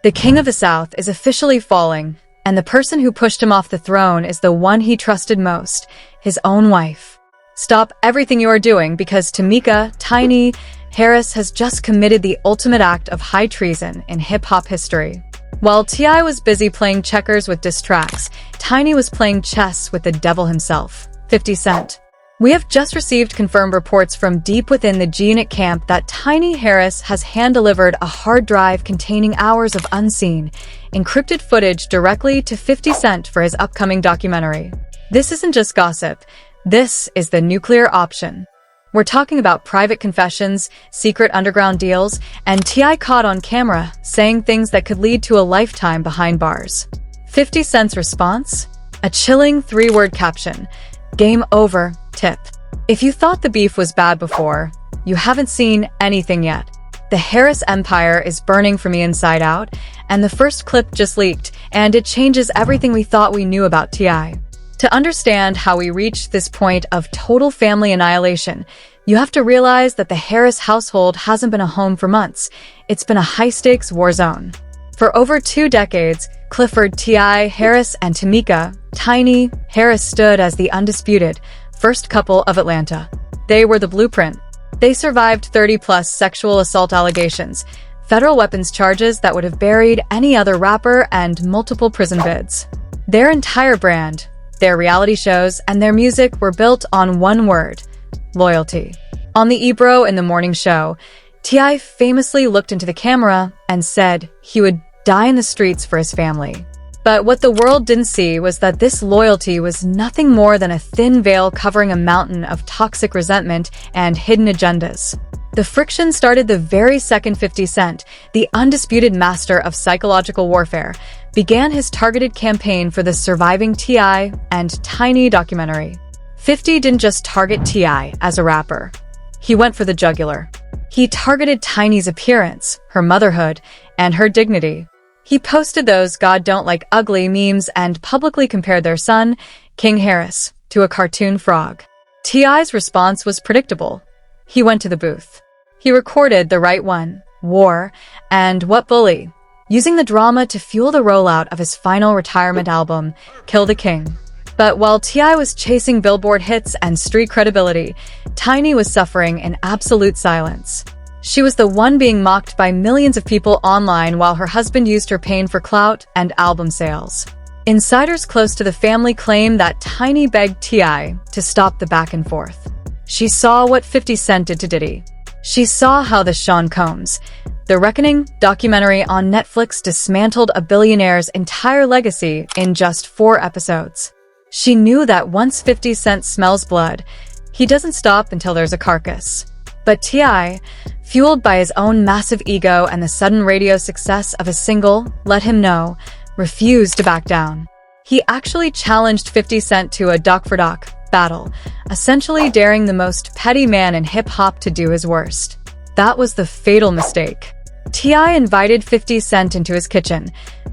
The king of the South is officially falling, and the person who pushed him off the throne is the one he trusted most, his own wife. Stop everything you are doing because Tamika Tiny Harris has just committed the ultimate act of high treason in hip-hop history. While T.I. was busy playing checkers with diss tracks, Tiny was playing chess with the devil himself, 50 Cent. We have just received confirmed reports from deep within the G-Unit camp that Tiny Harris has hand-delivered a hard drive containing hours of unseen, encrypted footage directly to 50 Cent for his upcoming documentary. This isn't just gossip. This is the nuclear option. We're talking about private confessions, secret underground deals, and T.I. caught on camera saying things that could lead to a lifetime behind bars. 50 Cent's response? A chilling 3-word caption. Game over, tip. If you thought the beef was bad before, you haven't seen anything yet. The Harris empire is burning from the inside out, and the first clip just leaked, and it changes everything we thought we knew about T.I. To understand how we reached this point of total family annihilation, you have to realize that the Harris household hasn't been a home for months. It's been a high-stakes war zone. For over 2 decades, Clifford T.I. Harris and Tamika Tiny Harris stood as the undisputed first couple of Atlanta. They were the blueprint. They survived 30-plus sexual assault allegations, federal weapons charges that would have buried any other rapper, and multiple prison bids. Their entire brand, their reality shows, and their music were built on one word: loyalty. On the Ebro in the morning show, T.I. famously looked into the camera and said he would die in the streets for his family. But what the world didn't see was that this loyalty was nothing more than a thin veil covering a mountain of toxic resentment and hidden agendas. The friction started the very second 50 Cent, the undisputed master of psychological warfare, began his targeted campaign for the surviving T.I. and Tiny documentary. 50 didn't just target T.I. as a rapper. He went for the jugular. He targeted Tiny's appearance, her motherhood, and her dignity. He posted those "God don't like ugly" memes and publicly compared their son, King Harris, to a cartoon frog. T.I.'s response was predictable. He went to the booth. He recorded the right one, War, and What Bully, using the drama to fuel the rollout of his final retirement album, Kill the King. But while T.I. was chasing Billboard hits and street credibility, Tiny was suffering in absolute silence. She was the one being mocked by millions of people online while her husband used her pain for clout and album sales. Insiders close to the family claim that Tiny begged T.I. to stop the back and forth. She saw what 50 Cent did to Diddy. She saw how the Sean Combs' The Reckoning documentary on Netflix dismantled a billionaire's entire legacy in just 4 episodes. She knew that once 50 Cent smells blood, he doesn't stop until there's a carcass. But T.I., fueled by his own massive ego and the sudden radio success of his single, Let Him Know, refused to back down. He actually challenged 50 Cent to a doc-for-doc battle, essentially daring the most petty man in hip-hop to do his worst. That was the fatal mistake. T.I. invited 50 Cent into his kitchen,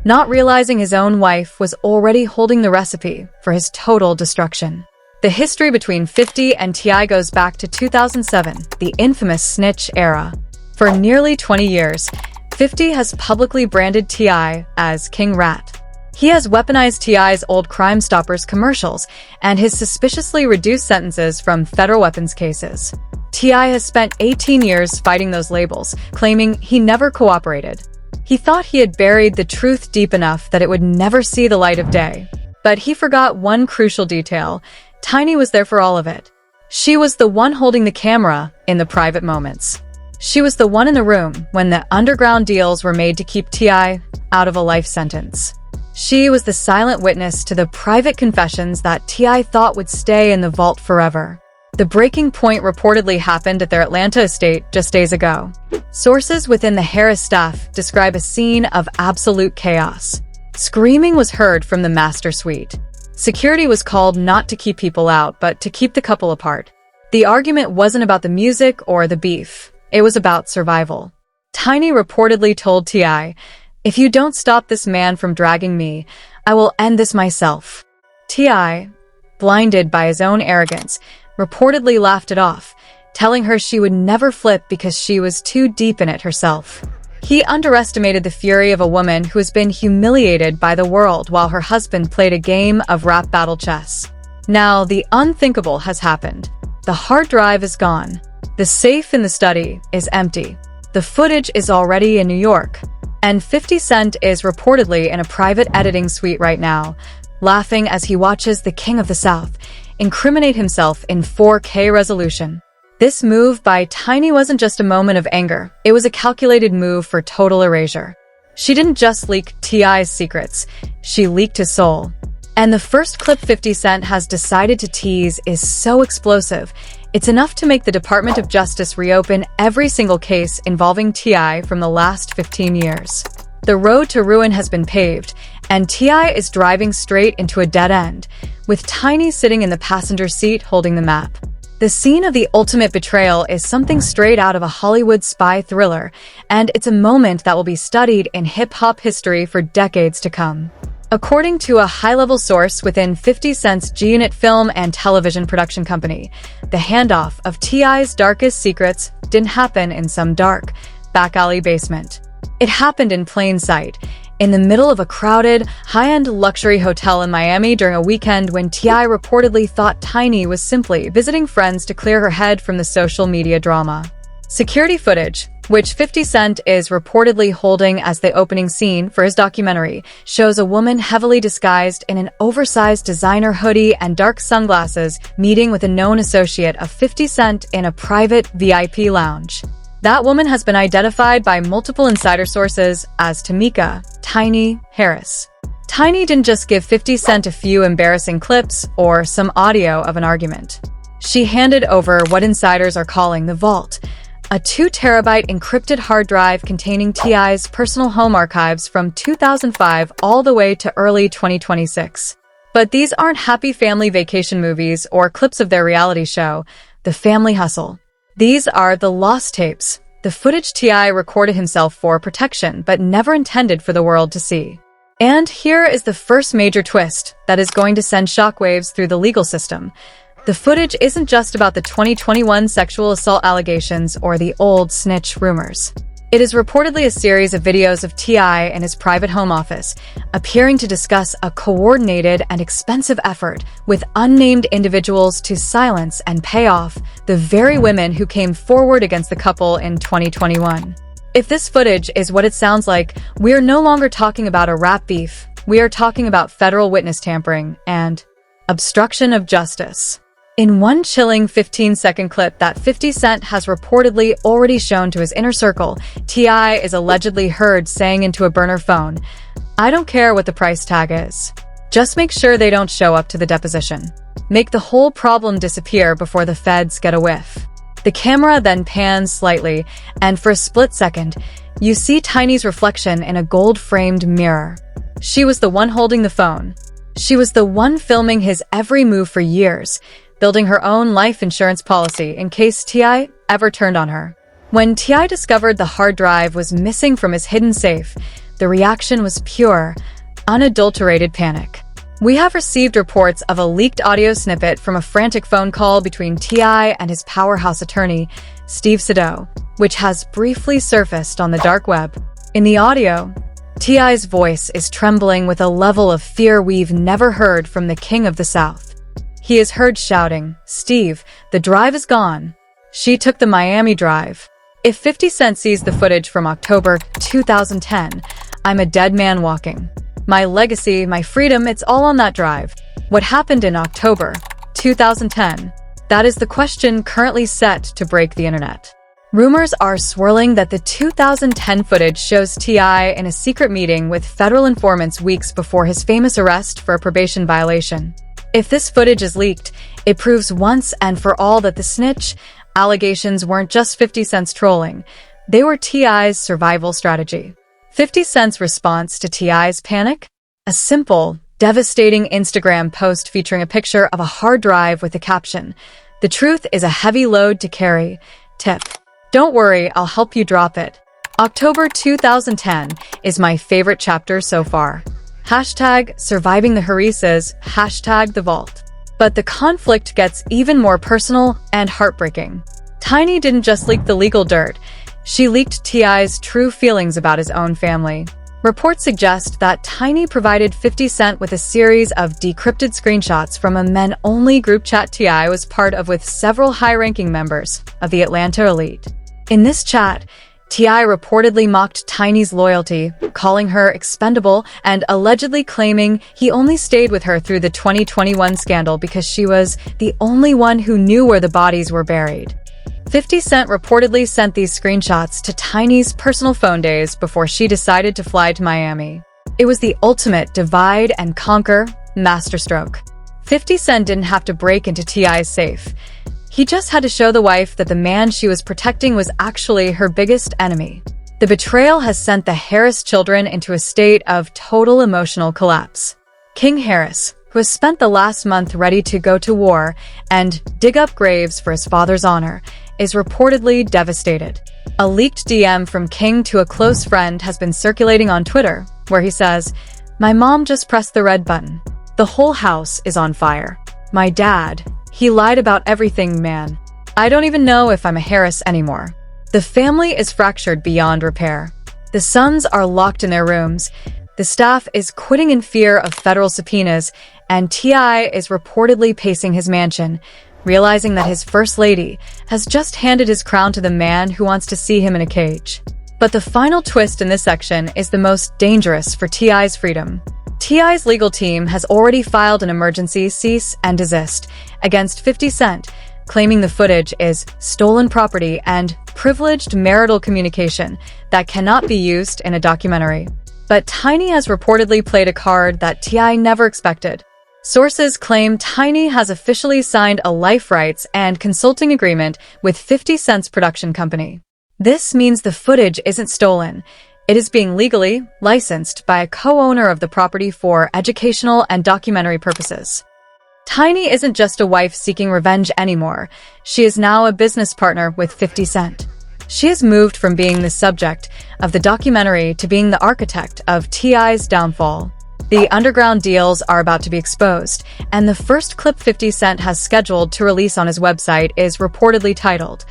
not realizing his own wife was already holding the recipe for his total destruction. The history between 50 and T.I. goes back to 2007, the infamous snitch era. For nearly 20 years, 50 has publicly branded T.I. as King Rat. He has weaponized T.I.'s old Crime Stoppers commercials and his suspiciously reduced sentences from federal weapons cases. T.I. has spent 18 years fighting those labels, claiming he never cooperated. He thought he had buried the truth deep enough that it would never see the light of day. But he forgot one crucial detail. Tiny was there for all of it. She was the one holding the camera in the private moments. She was the one in the room when the underground deals were made to keep T.I. out of a life sentence. She was the silent witness to the private confessions that T.I. thought would stay in the vault forever. The breaking point reportedly happened at their Atlanta estate just days ago. Sources within the Harris staff describe a scene of absolute chaos. Screaming was heard from the master suite. Security was called not to keep people out, but to keep the couple apart. The argument wasn't about the music or the beef. It was about survival. Tiny reportedly told T.I., "If you don't stop this man from dragging me, I will end this myself." T.I., blinded by his own arrogance, reportedly laughed it off, telling her she would never flip because she was too deep in it herself. He underestimated the fury of a woman who has been humiliated by the world while her husband played a game of rap battle chess. Now, the unthinkable has happened. The hard drive is gone. The safe in the study is empty. The footage is already in New York. And 50 Cent is reportedly in a private editing suite right now, laughing as he watches the King of the South incriminate himself in 4K resolution. This move by Tiny wasn't just a moment of anger, it was a calculated move for total erasure. She didn't just leak T.I.'s secrets, she leaked his soul. And the first clip 50 Cent has decided to tease is so explosive, it's enough to make the Department of Justice reopen every single case involving T.I. from the last 15 years. The road to ruin has been paved, and T.I. is driving straight into a dead end, with Tiny sitting in the passenger seat holding the map. The scene of the ultimate betrayal is something straight out of a Hollywood spy thriller, and it's a moment that will be studied in hip-hop history for decades to come. According to a high-level source within 50 Cent's G-Unit film and television production company, the handoff of T.I.'s darkest secrets didn't happen in some dark, back-alley basement. It happened in plain sight, in the middle of a crowded, high-end luxury hotel in Miami during a weekend when T.I. reportedly thought Tiny was simply visiting friends to clear her head from the social media drama. Security footage, which 50 Cent is reportedly holding as the opening scene for his documentary, shows a woman heavily disguised in an oversized designer hoodie and dark sunglasses meeting with a known associate of 50 Cent in a private VIP lounge. That woman has been identified by multiple insider sources as Tamika "Tiny" Harris. Tiny didn't just give 50 Cent a few embarrassing clips or some audio of an argument. She handed over what insiders are calling the vault, a 2-terabyte encrypted hard drive containing T.I.'s personal home archives from 2005 all the way to early 2026. But these aren't happy family vacation movies or clips of their reality show, The Family Hustle. These are the lost tapes, the footage T.I. recorded himself for protection but never intended for the world to see. And here is the first major twist that is going to send shockwaves through the legal system. The footage isn't just about the 2021 sexual assault allegations or the old snitch rumors. It is reportedly a series of videos of T.I. in his private home office, appearing to discuss a coordinated and expensive effort with unnamed individuals to silence and pay off the very women who came forward against the couple in 2021. If this footage is what it sounds like, we are no longer talking about a rap beef, we are talking about federal witness tampering and obstruction of justice. In one chilling 15-second clip that 50 Cent has reportedly already shown to his inner circle, T.I. is allegedly heard saying into a burner phone, "I don't care what the price tag is. Just make sure they don't show up to the deposition. Make the whole problem disappear before the feds get a whiff." The camera then pans slightly, and for a split second, you see Tiny's reflection in a gold-framed mirror. She was the one holding the phone. She was the one filming his every move for years, building her own life insurance policy in case T.I. ever turned on her. When T.I. discovered the hard drive was missing from his hidden safe, the reaction was pure, unadulterated panic. We have received reports of a leaked audio snippet from a frantic phone call between T.I. and his powerhouse attorney, Steve Sido, which has briefly surfaced on the dark web. In the audio, T.I.'s voice is trembling with a level of fear we've never heard from the King of the South. He is heard shouting, "Steve, the drive is gone. She took the Miami drive." If 50 Cent sees the footage from October 2010, I'm a dead man walking. My legacy, my freedom, it's all on that drive. What happened in October 2010? That is the question currently set to break the internet. Rumors are swirling that the 2010 footage shows T.I. in a secret meeting with federal informants weeks before his famous arrest for a probation violation. If this footage is leaked, it proves once and for all that the snitch allegations weren't just 50 Cent's trolling, they were T.I.'s survival strategy. 50 Cent's response to T.I.'s panic? A simple, devastating Instagram post featuring a picture of a hard drive with the caption, "The truth is a heavy load to carry. Tip. Don't worry, I'll help you drop it." October 2010 is my favorite chapter so far. Hashtag surviving the Harises, hashtag the vault. But the conflict gets even more personal and heartbreaking. Tiny didn't just leak the legal dirt. She leaked T.I.'s true feelings about his own family. Reports suggest that Tiny provided 50 Cent with a series of decrypted screenshots from a men-only group chat T.I. was part of with several high-ranking members of the Atlanta elite. In this chat, T.I. reportedly mocked Tiny's loyalty, calling her expendable and allegedly claiming he only stayed with her through the 2021 scandal because she was the only one who knew where the bodies were buried. 50 Cent reportedly sent these screenshots to Tiny's personal phone days before she decided to fly to Miami. It was the ultimate divide and conquer masterstroke. 50 Cent didn't have to break into T.I.'s safe. He just had to show the wife that the man she was protecting was actually her biggest enemy. The betrayal has sent the Harris children into a state of total emotional collapse. King Harris, who has spent the last month ready to go to war and dig up graves for his father's honor, is reportedly devastated. A leaked DM from King to a close friend has been circulating on Twitter, where he says, "My mom just pressed the red button. The whole house is on fire. My dad, he lied about everything, man. I don't even know if I'm a Harris anymore. The family is fractured beyond repair. The sons are locked in their rooms. The staff is quitting in fear of federal subpoenas, and T.I. is reportedly pacing his mansion, realizing that his first lady has just handed his crown to the man who wants to see him in a cage." But the final twist in this section is the most dangerous for T.I.'s freedom. T.I.'s legal team has already filed an emergency cease and desist against 50 Cent, claiming the footage is stolen property and privileged marital communication that cannot be used in a documentary. But Tiny has reportedly played a card that T.I. never expected. Sources claim Tiny has officially signed a life rights and consulting agreement with 50 Cent's production company. This means the footage isn't stolen. It is being legally licensed by a co-owner of the property for educational and documentary purposes. Tiny isn't just a wife seeking revenge anymore. She is now a business partner with 50 Cent. She has moved from being the subject of the documentary to being the architect of T.I.'s downfall. The underground deals are about to be exposed, and the first clip 50 Cent has scheduled to release on his website is reportedly titled,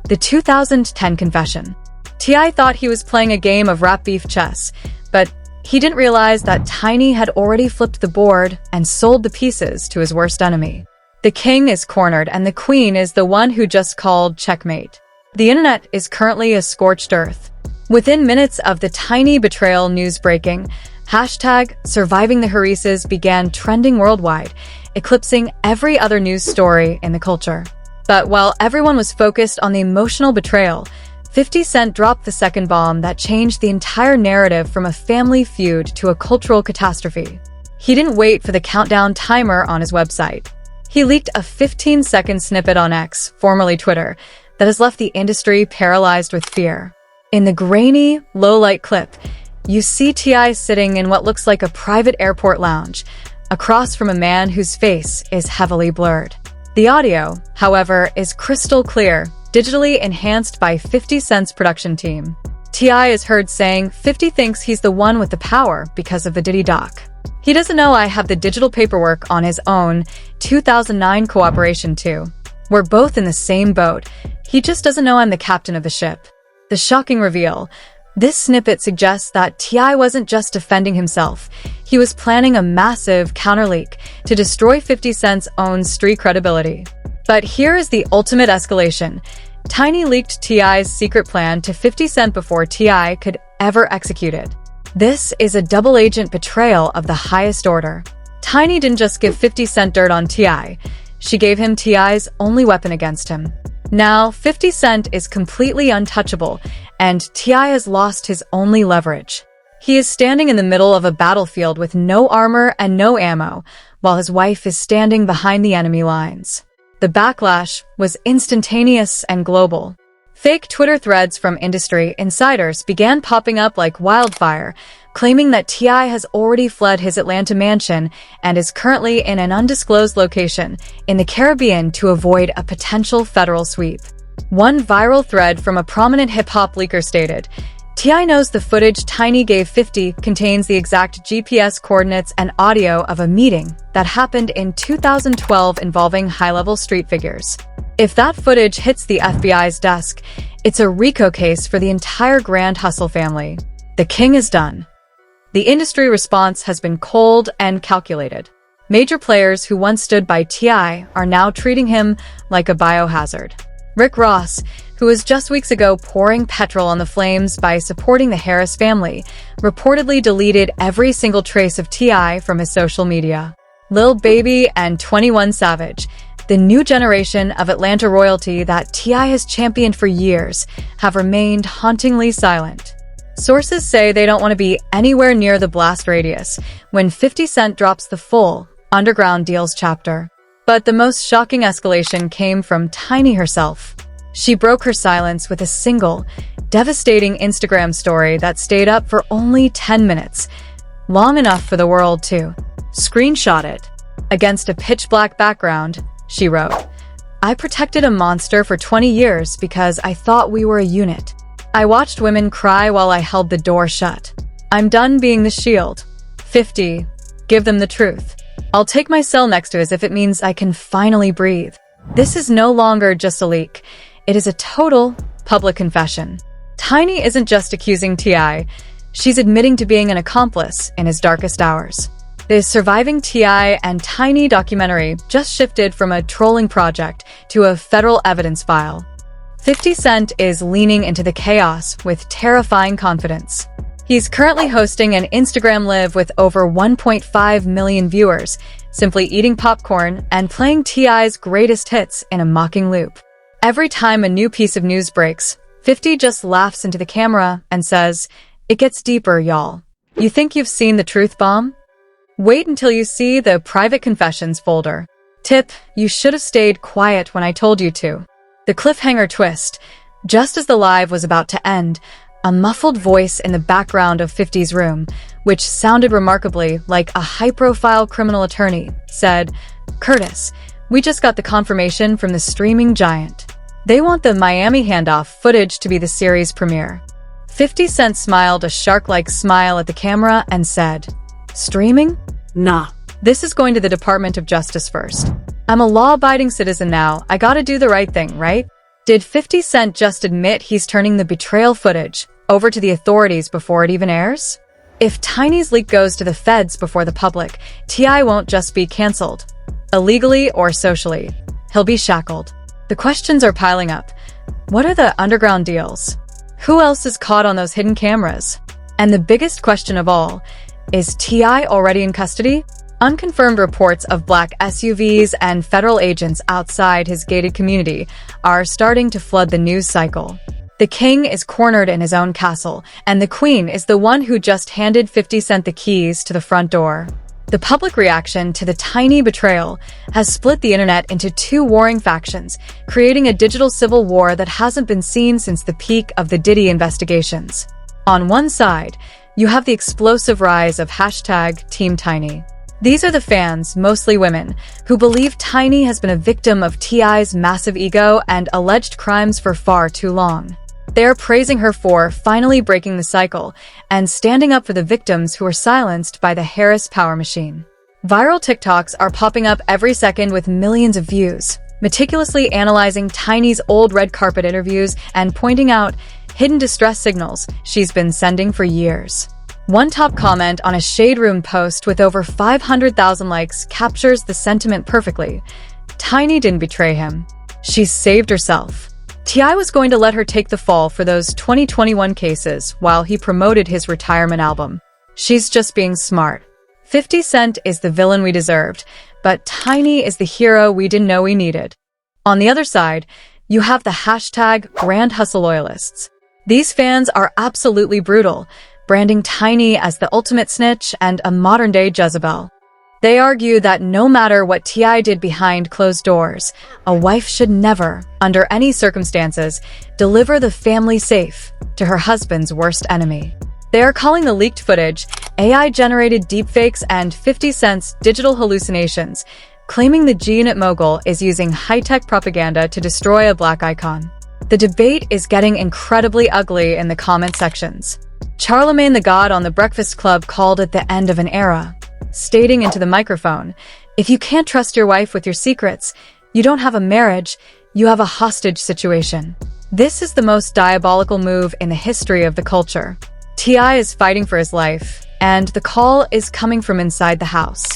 "The 2010 Confession." T.I. thought he was playing a game of rap beef chess, but he didn't realize that Tiny had already flipped the board and sold the pieces to his worst enemy. The king is cornered, and the queen is the one who just called checkmate. The internet is currently a scorched earth. Within minutes of the Tiny betrayal news breaking, #surviving the Harrises began trending worldwide, eclipsing every other news story in the culture. But while everyone was focused on the emotional betrayal, 50 Cent dropped the second bomb that changed the entire narrative from a family feud to a cultural catastrophe. He didn't wait for the countdown timer on his website. He leaked a 15-second snippet on X, formerly Twitter, that has left the industry paralyzed with fear. In the grainy, low-light clip, you see T.I. sitting in what looks like a private airport lounge, across from a man whose face is heavily blurred. The audio, however, is crystal clear, digitally enhanced by 50 Cent's production team. T.I. is heard saying 50 thinks he's the one with the power because of the Diddy doc. He doesn't know I have the digital paperwork on his own 2009 cooperation too. We're both in the same boat. He just doesn't know I'm the captain of the ship. The shocking reveal. This snippet suggests that T.I. wasn't just defending himself. He was planning a massive counterleak to destroy 50 Cent's own street credibility. But here is the ultimate escalation. Tiny leaked T.I.'s secret plan to 50 Cent before T.I. could ever execute it. This is a double-agent betrayal of the highest order. Tiny didn't just give 50 Cent dirt on T.I. She gave him T.I.'s only weapon against him. Now, 50 Cent is completely untouchable, and T.I. has lost his only leverage. He is standing in the middle of a battlefield with no armor and no ammo, while his wife is standing behind the enemy lines. The backlash was instantaneous and global. Fake Twitter threads from industry insiders began popping up like wildfire, claiming that T.I. has already fled his Atlanta mansion and is currently in an undisclosed location in the Caribbean to avoid a potential federal sweep. One viral thread from a prominent hip-hop leaker stated, T.I. knows the footage Tiny gave 50 contains the exact GPS coordinates and audio of a meeting that happened in 2012 involving high-level street figures. If that footage hits the FBI's desk, It's a RICO case for the entire Grand Hustle family. The king is done. The industry response has been cold and calculated. Major players who once stood by T.I. are now treating him like a biohazard. Rick Ross, who was just weeks ago pouring petrol on the flames by supporting the Harris family, reportedly deleted every single trace of T.I. from his social media. Lil Baby and 21 Savage, the new generation of Atlanta royalty that T.I. has championed for years, have remained hauntingly silent. Sources say they don't want to be anywhere near the blast radius when 50 Cent drops the full Underground Deals chapter. But the most shocking escalation came from Tiny herself. She broke her silence with a single, devastating Instagram story that stayed up for only 10 minutes, long enough for the world to screenshot it. Against a pitch-black background, she wrote, "I protected a monster for 20 years because I thought we were a unit. I watched women cry while I held the door shut. I'm done being the shield. 50. Give them the truth. I'll take my cell next to as if it means I can finally breathe." This is no longer just a leak. It is a total public confession. Tiny isn't just accusing T.I., she's admitting to being an accomplice in his darkest hours. The Surviving T.I. and Tiny documentary just shifted from a trolling project to a federal evidence file. 50 Cent is leaning into the chaos with terrifying confidence. He's currently hosting an Instagram Live with over 1.5 million viewers, simply eating popcorn and playing T.I.'s greatest hits in a mocking loop. Every time a new piece of news breaks, 50 just laughs into the camera and says, "It gets deeper, y'all. You think you've seen the truth bomb? Wait until you see the private confessions folder. Tip, you should have stayed quiet when I told you to." The cliffhanger twist. Just as the live was about to end, a muffled voice in the background of 50's room, which sounded remarkably like a high-profile criminal attorney, said, "Curtis, we just got the confirmation from the streaming giant. They want the Miami handoff footage to be the series premiere." 50 Cent smiled a shark-like smile at the camera and said, "Streaming? Nah. This is going to the Department of Justice first. I'm a law-abiding citizen now. I gotta do the right thing, right?" Did 50 Cent just admit he's turning the betrayal footage over to the authorities before it even airs? If Tiny's leak goes to the feds before the public, T.I. won't just be cancelled, illegally or socially. He'll be shackled. The questions are piling up. What are the underground deals? Who else is caught on those hidden cameras? And the biggest question of all, is T.I. already in custody? Unconfirmed reports of black SUVs and federal agents outside his gated community are starting to flood the news cycle. The king is cornered in his own castle, and the queen is the one who just handed 50 Cent the keys to the front door. The public reaction to the Tiny betrayal has split the internet into two warring factions, creating a digital civil war that hasn't been seen since the peak of the Diddy investigations. On one side, you have the explosive rise of #TeamTiny. These are the fans, mostly women, who believe Tiny has been a victim of T.I.'s massive ego and alleged crimes for far too long. They're praising her for finally breaking the cycle and standing up for the victims who were silenced by the Harris power machine. Viral TikToks are popping up every second with millions of views, meticulously analyzing Tiny's old red carpet interviews and pointing out hidden distress signals she's been sending for years. One top comment on a Shade Room post with over 500,000 likes captures the sentiment perfectly. Tiny didn't betray him. She saved herself. T.I. was going to let her take the fall for those 2021 cases while he promoted his retirement album. She's just being smart. 50 Cent is the villain we deserved, but Tiny is the hero we didn't know we needed. On the other side, you have the #Grand Hustle loyalists. These fans are absolutely brutal, branding Tiny as the ultimate snitch and a modern-day Jezebel. They argue that no matter what T.I. did behind closed doors, a wife should never, under any circumstances, deliver the family safe to her husband's worst enemy. They are calling the leaked footage AI-generated deepfakes and 50 Cent's digital hallucinations, claiming the G-Unit mogul is using high-tech propaganda to destroy a black icon. The debate is getting incredibly ugly in the comment sections. Charlemagne the God on The Breakfast Club called it the end of an era, stating into the microphone, "If you can't trust your wife with your secrets, you don't have a marriage, you have a hostage situation." This is the most diabolical move in the history of the culture. T.I. is fighting for his life, and the call is coming from inside the house.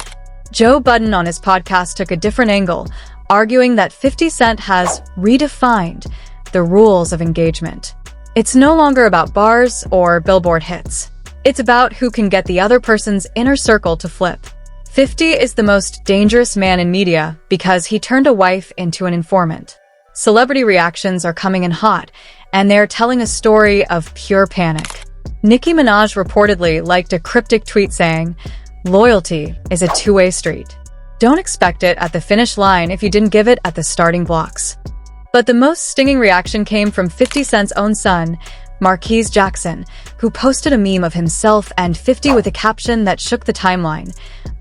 Joe Budden on his podcast took a different angle, arguing that 50 Cent has redefined the rules of engagement. It's no longer about bars or Billboard hits. It's about who can get the other person's inner circle to flip. 50 is the most dangerous man in media because he turned a wife into an informant. Celebrity reactions are coming in hot, and they're telling a story of pure panic. Nicki Minaj reportedly liked a cryptic tweet saying, "Loyalty is a two-way street. Don't expect it at the finish line if you didn't give it at the starting blocks." But the most stinging reaction came from 50 Cent's own son, Marquise Jackson, who posted a meme of himself and 50 with a caption that shook the timeline.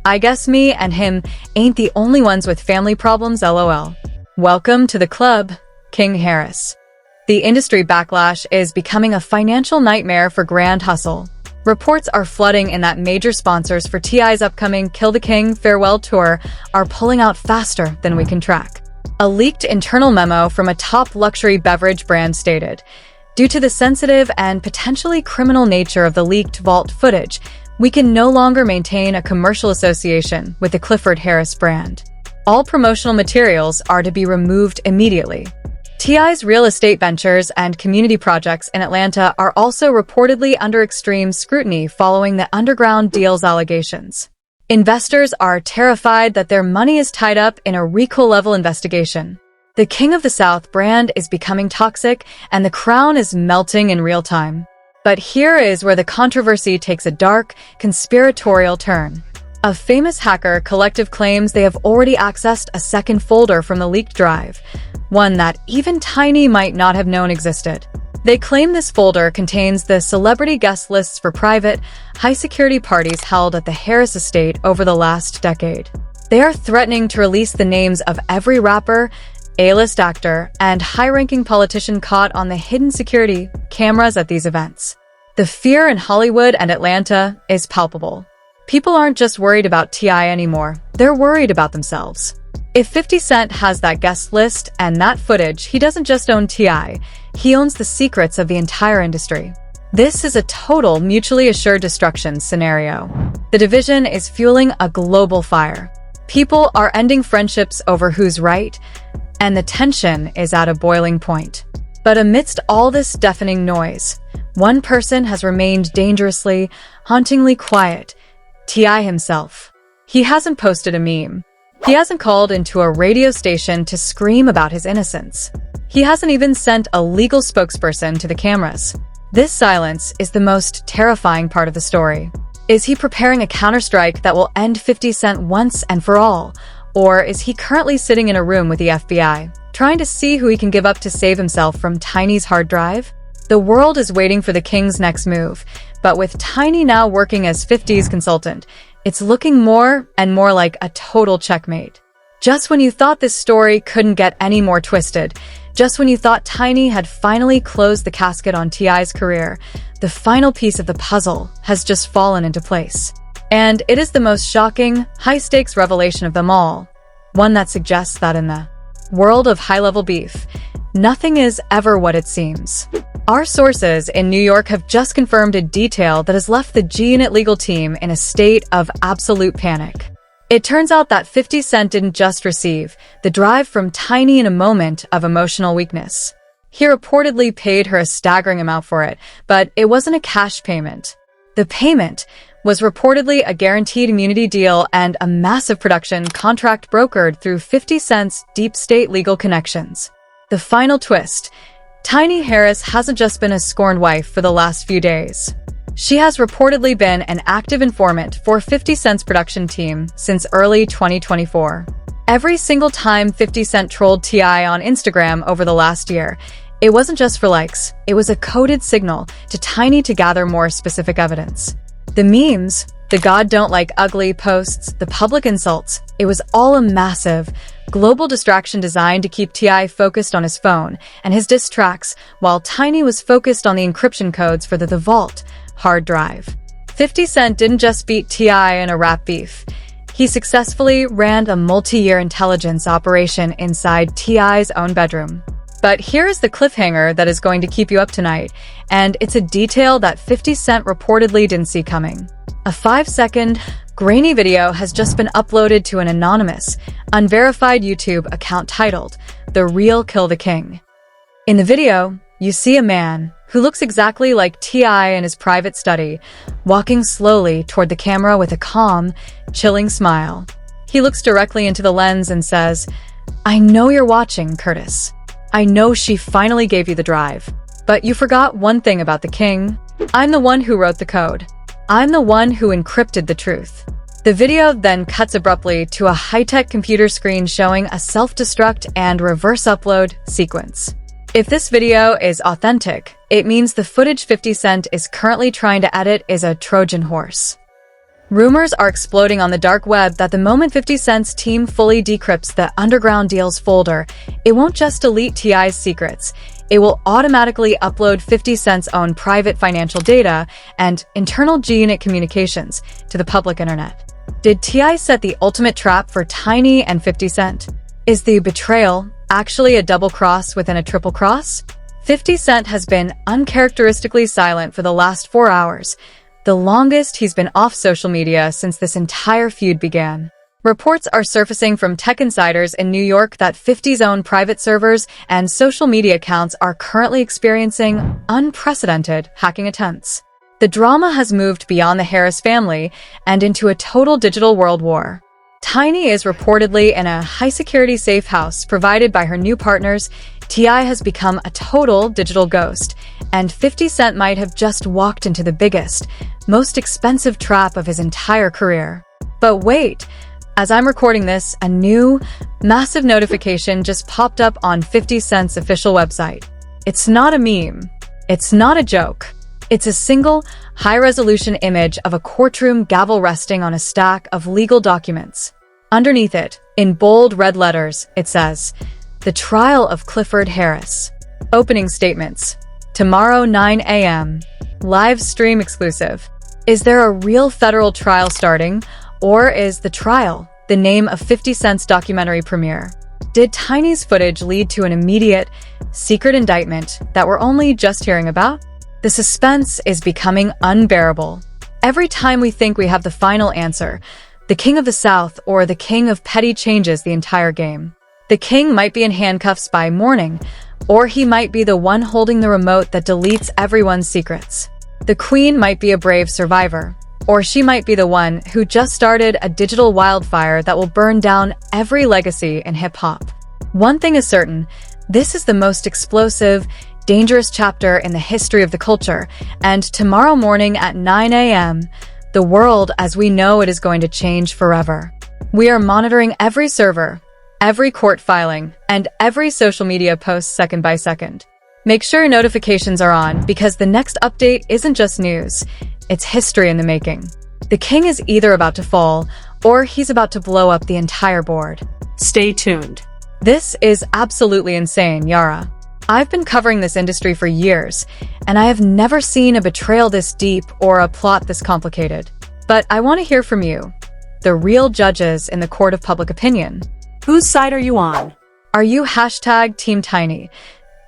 "I guess me and him ain't the only ones with family problems, lol. Welcome to the club, King Harris." The industry backlash is becoming a financial nightmare for Grand Hustle. Reports are flooding in that major sponsors for T.I.'s upcoming Kill the King farewell tour are pulling out faster than we can track. A leaked internal memo from a top luxury beverage brand stated, "Due to the sensitive and potentially criminal nature of the leaked vault footage, we can no longer maintain a commercial association with the Clifford Harris brand. All promotional materials are to be removed immediately." T.I.'s real estate ventures and community projects in Atlanta are also reportedly under extreme scrutiny following the underground deals allegations. Investors are terrified that their money is tied up in a RICO-level investigation. The King of the South brand is becoming toxic, and the crown is melting in real time. But here is where the controversy takes a dark, conspiratorial turn. A famous hacker collective claims they have already accessed a second folder from the leaked drive, one that even Tiny might not have known existed. They claim this folder contains the celebrity guest lists for private, high-security parties held at the Harris estate over the last decade. They are threatening to release the names of every rapper, A-list actor, and high-ranking politician caught on the hidden security cameras at these events. The fear in Hollywood and Atlanta is palpable. People aren't just worried about T.I. anymore, they're worried about themselves. If 50 Cent has that guest list and that footage, he doesn't just own T.I., he owns the secrets of the entire industry. This is a total mutually assured destruction scenario. The division is fueling a global fire. People are ending friendships over who's right, and the tension is at a boiling point. But amidst all this deafening noise, one person has remained dangerously, hauntingly quiet: T.I. himself. He hasn't posted a meme. He hasn't called into a radio station to scream about his innocence. He hasn't even sent a legal spokesperson to the cameras. This silence is the most terrifying part of the story. Is he preparing a counterstrike that will end 50 Cent once and for all? Or is he currently sitting in a room with the FBI, trying to see who he can give up to save himself from Tiny's hard drive? The world is waiting for the King's next move, but with Tiny now working as 50's consultant, it's looking more and more like a total checkmate. Just when you thought this story couldn't get any more twisted, just when you thought Tiny had finally closed the casket on T.I.'s career, the final piece of the puzzle has just fallen into place. And it is the most shocking, high-stakes revelation of them all, one that suggests that in the world of high-level beef, nothing is ever what it seems. Our sources in New York have just confirmed a detail that has left the G-Unit legal team in a state of absolute panic. It turns out that 50 Cent didn't just receive the drive from Tiny in a moment of emotional weakness. He reportedly paid her a staggering amount for it, but it wasn't a cash payment. The payment was reportedly a guaranteed immunity deal and a massive production contract brokered through 50 Cent's deep state legal connections. The final twist: Tiny Harris hasn't just been a scorned wife for the last few days. She has reportedly been an active informant for 50 Cent's production team since early 2024. Every single time 50 Cent trolled T.I. on Instagram over the last year, it wasn't just for likes, it was a coded signal to Tiny to gather more specific evidence. The memes, the God don't like ugly posts, the public insults, it was all a massive, global distraction designed to keep T.I. focused on his phone and his diss tracks, while Tiny was focused on the encryption codes for the Vault hard drive. 50 Cent didn't just beat T.I. in a rap beef. He successfully ran a multi-year intelligence operation inside T.I.'s own bedroom. But here's the cliffhanger that is going to keep you up tonight, and it's a detail that 50 Cent reportedly didn't see coming. A 5-second, grainy video has just been uploaded to an anonymous, unverified YouTube account titled, "The Real Kill the King." In the video, you see a man who looks exactly like T.I. in his private study, walking slowly toward the camera with a calm, chilling smile. He looks directly into the lens and says, "I know you're watching, Curtis. I know she finally gave you the drive. But you forgot one thing about the king. I'm the one who wrote the code. I'm the one who encrypted the truth." The video then cuts abruptly to a high-tech computer screen showing a self-destruct and reverse upload sequence. If this video is authentic, it means the footage 50 Cent is currently trying to edit is a Trojan horse. Rumors are exploding on the dark web that the moment 50 Cent's team fully decrypts the Underground Deals folder, it won't just delete T.I.'s secrets. It will automatically upload 50 Cent's own private financial data and internal G-Unit communications to the public internet. Did T.I. set the ultimate trap for Tiny and 50 Cent? Is the betrayal actually a double cross within a triple cross? 50 Cent has been uncharacteristically silent for the last 4 hours, the longest he's been off social media since this entire feud began. Reports are surfacing from tech insiders in New York that 50's own private servers and social media accounts are currently experiencing unprecedented hacking attempts. The drama has moved beyond the Harris family and into a total digital world war. Tiny is reportedly in a high-security safe house provided by her new partners. T.I. has become a total digital ghost, and 50 Cent might have just walked into the biggest, most expensive trap of his entire career. But wait, as I'm recording this, a new, massive notification just popped up on 50 Cent's official website. It's not a meme. It's not a joke. It's a single, high-resolution image of a courtroom gavel resting on a stack of legal documents. Underneath it, in bold red letters, it says, "The Trial of Clifford Harris." Opening statements. Tomorrow 9 a.m. Live stream exclusive. Is there a real federal trial starting, or is The Trial the name of 50 Cent's documentary premiere? Did Tiny's footage lead to an immediate, secret indictment that we're only just hearing about? The suspense is becoming unbearable. Every time we think we have the final answer, the King of the South or the King of Petty changes the entire game. The king might be in handcuffs by morning, or he might be the one holding the remote that deletes everyone's secrets. The queen might be a brave survivor, or she might be the one who just started a digital wildfire that will burn down every legacy in hip-hop. One thing is certain, this is the most explosive, dangerous chapter in the history of the culture, and tomorrow morning at 9 a.m., the world as we know it is going to change forever. We are monitoring every server, every court filing, and every social media post second by second. Make sure your notifications are on because the next update isn't just news, it's history in the making. The king is either about to fall or he's about to blow up the entire board. Stay tuned. This is absolutely insane, Yara. I've been covering this industry for years, and I have never seen a betrayal this deep or a plot this complicated. But I want to hear from you, the real judges in the court of public opinion. Whose side are you on? Are you hashtag Team Tiny?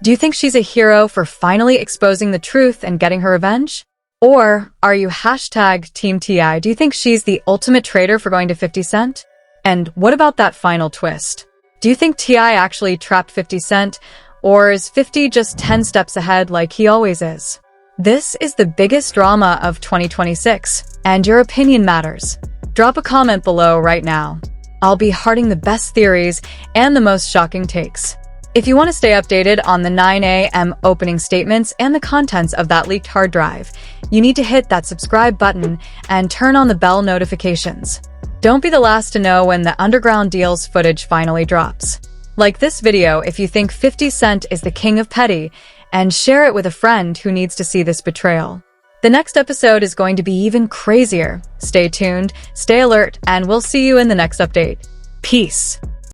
Do you think she's a hero for finally exposing the truth and getting her revenge? Or are you hashtag Team T.I.? Do you think she's the ultimate traitor for going to 50 Cent? And what about that final twist? Do you think T.I. actually trapped 50 Cent? Or is 50 just 10 steps ahead like he always is? This is the biggest drama of 2026, and your opinion matters. Drop a comment below right now. I'll be hearting the best theories and the most shocking takes. If you want to stay updated on the 9 a.m. opening statements and the contents of that leaked hard drive, you need to hit that subscribe button and turn on the bell notifications. Don't be the last to know when the Underground Deals footage finally drops. Like this video if you think 50 Cent is the king of petty, and share it with a friend who needs to see this betrayal. The next episode is going to be even crazier. Stay tuned, stay alert, and we'll see you in the next update. Peace.